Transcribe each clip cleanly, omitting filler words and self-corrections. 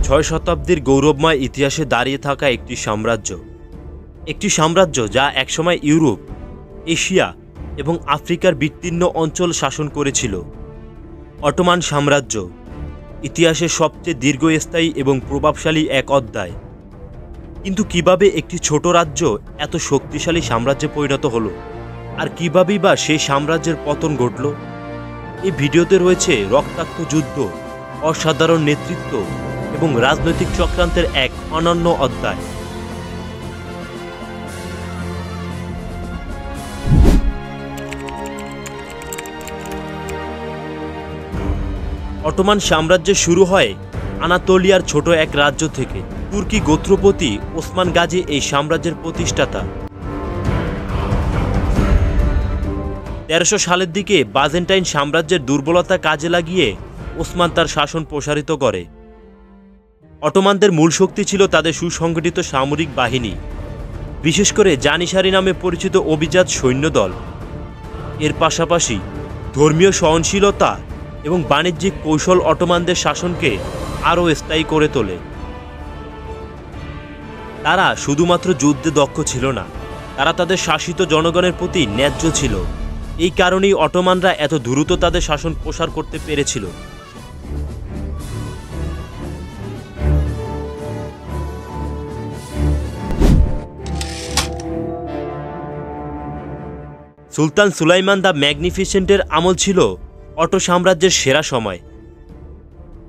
ছয় শতাব্দীর গৌরবময় ইতিহাসে দাঁড়িয়ে থাকা একটি সাম্রাজ্য যা একসময় ইউরোপ, এশিয়া এবং আফ্রিকার বিস্তীর্ণ অঞ্চল শাসন করেছিল। অটোমান সাম্রাজ্য ইতিহাসের সবচেয়ে দীর্ঘস্থায়ী এবং প্রভাবশালী এক অধ্যায়। কিন্তু কিভাবে একটি ছোট রাজ্য এত শক্তিশালী সাম্রাজ্যে পরিণত হলো, আর কিভাবেই বা সেই সাম্রাজ্যের পতন ঘটল? এই ভিডিওতে রয়েছে রক্তাক্ত যুদ্ধ, অসাধারণ নেতৃত্ব এবং রাজনৈতিক চক্রান্তের এক অনন্য অধ্যায়। অটোমান সাম্রাজ্যের শুরু হয় আনাতোলিয়ার ছোট এক রাজ্য থেকে। তুর্কি গোত্রপতি ওসমান গাজী এই সাম্রাজ্যের প্রতিষ্ঠাতা। 1300 সালের দিকে বাইজেন্টাইন সাম্রাজ্যের দুর্বলতা কাজে লাগিয়ে ওসমান তার শাসন প্রসারিত করে। অটোমানদের মূল শক্তি ছিল তাদের সুসংগঠিত সামরিক বাহিনী, বিশেষ করে জানিসারি নামে পরিচিত অভিজাত সৈন্যদল। এর পাশাপাশি ধর্মীয় সহনশীলতা এবং বাণিজ্যিক কৌশল অটোমানদের শাসনকে আরও স্থায়ী করে তোলে। তারা শুধুমাত্র যুদ্ধে দক্ষ ছিল না, তারা তাদের শাসিত জনগণের প্রতি ন্যায্য ছিল। এই কারণেই অটোমানরা এত দ্রুত তাদের শাসন প্রসার করতে পেরেছিল। সুলতান সুলাইমান দ্য ম্যাগনিফিসেন্টের আমল ছিল অটো সাম্রাজ্যের সেরা সময়।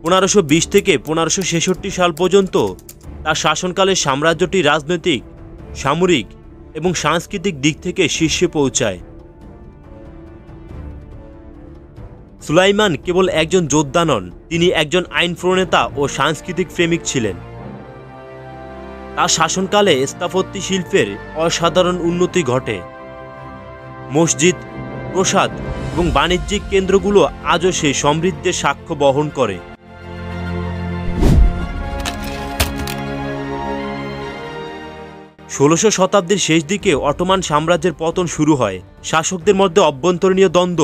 1520 থেকে 1566 সাল পর্যন্ত তার শাসনকালে সাম্রাজ্যটি রাজনৈতিক, সামরিক এবং সাংস্কৃতিক দিক থেকে শীর্ষে পৌঁছায়। সুলাইমান কেবল একজন যোদ্ধা নন, তিনি একজন আইন প্রণেতা ও সাংস্কৃতিক প্রেমিক ছিলেন। তার শাসনকালে স্থাপত্য শিল্পের অসাধারণ উন্নতি ঘটে। মসজিদ, প্রাসাদ এবং বাণিজ্যিক কেন্দ্রগুলো আজও সেই সমৃদ্ধির সাক্ষ্য বহন করে। ষোলশ শতাব্দীর শেষ দিকে অটোমান সাম্রাজ্যের পতন শুরু হয়। শাসকদের মধ্যে অভ্যন্তরীণ দ্বন্দ্ব,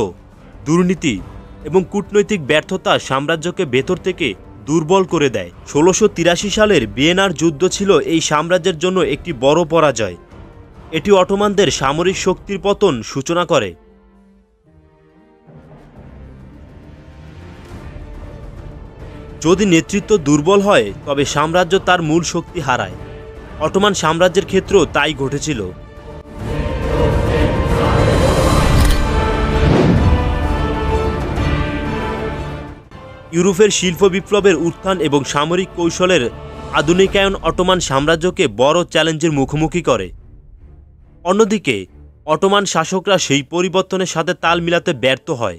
দুর্নীতি এবং কূটনৈতিক ব্যর্থতা সাম্রাজ্যকে ভেতর থেকে দুর্বল করে দেয়। 1683 সালের ভিয়েনার যুদ্ধ ছিল এই সাম্রাজ্যের জন্য একটি বড় পরাজয়। এটি অটোমানদের সামরিক শক্তির পতন সূচনা করে। যদি নেতৃত্ব দুর্বল হয় তবে সাম্রাজ্য তার মূল শক্তি হারায়। অটোমান সাম্রাজ্যের ক্ষেত্রেও তাই ঘটেছিল। ইউরোপের শিল্প বিপ্লবের উত্থান এবং সামরিক কৌশলের আধুনিকায়ন অটোমান সাম্রাজ্যকে বড় চ্যালেঞ্জের মুখোমুখি করে। অন্যদিকে অটোমান শাসকরা সেই পরিবর্তনের সাথে তাল মিলাতে ব্যর্থ হয়।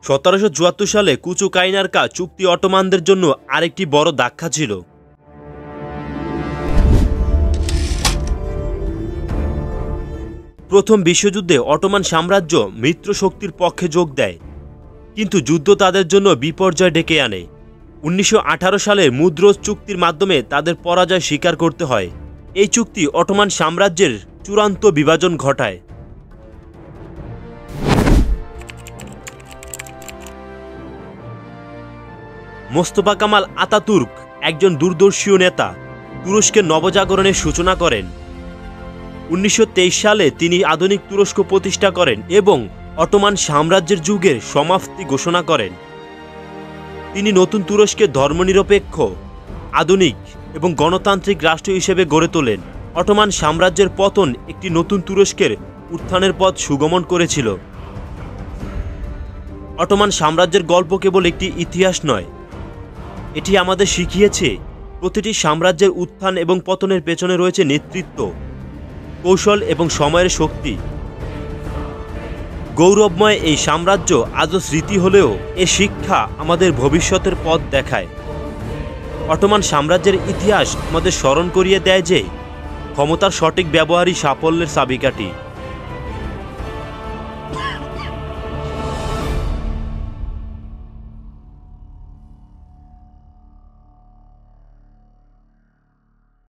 1774 সালে কুচুকাইনারকা চুক্তি অটোমানদের জন্য আরেকটি বড় ধাক্কা ছিল। প্রথম বিশ্বযুদ্ধে অটোমান সাম্রাজ্য মিত্র শক্তির পক্ষে যোগ দেয়, কিন্তু যুদ্ধ তাদের জন্য বিপর্যয় ডেকে আনে। 1918 সালের মুদ্রজ চুক্তির মাধ্যমে তাদের পরাজয় স্বীকার করতে হয়। এই চুক্তি অটোমান সাম্রাজ্যের চূড়ান্ত বিভাজন ঘটায়। মোস্তফা কামাল আতাতুর্ক একজন দূরদর্শী নেতা, তুরস্কের নবজাগরণের সূচনা করেন। 1923 সালে তিনি আধুনিক তুরস্ক প্রতিষ্ঠা করেন এবং অটোমান সাম্রাজ্যের যুগের সমাপ্তি ঘোষণা করেন। তিনি নতুন তুরস্কে ধর্মনিরপেক্ষ, আধুনিক এবং গণতান্ত্রিক রাষ্ট্র হিসেবে গড়ে তোলেন। অটোমান সাম্রাজ্যের পতন একটি নতুন তুরস্কের উত্থানের পথ সুগমন করেছিল। অটোমান সাম্রাজ্যের গল্প কেবল একটি ইতিহাস নয়, এটি আমাদের শিখিয়েছে প্রতিটি সাম্রাজ্যের উত্থান এবং পতনের পেছনে রয়েছে নেতৃত্ব, কৌশল এবং সময়ের শক্তি। গৌরবময় এই সাম্রাজ্য আজও স্মৃতি হলেও এ শিক্ষা আমাদের ভবিষ্যতের পথ দেখায়। অটোমান সাম্রাজ্যের ইতিহাস আমাদের স্মরণ করিয়ে দেয় যে ক্ষমতার সঠিক ব্যবহারই সাফল্যের চাবিকাঠি।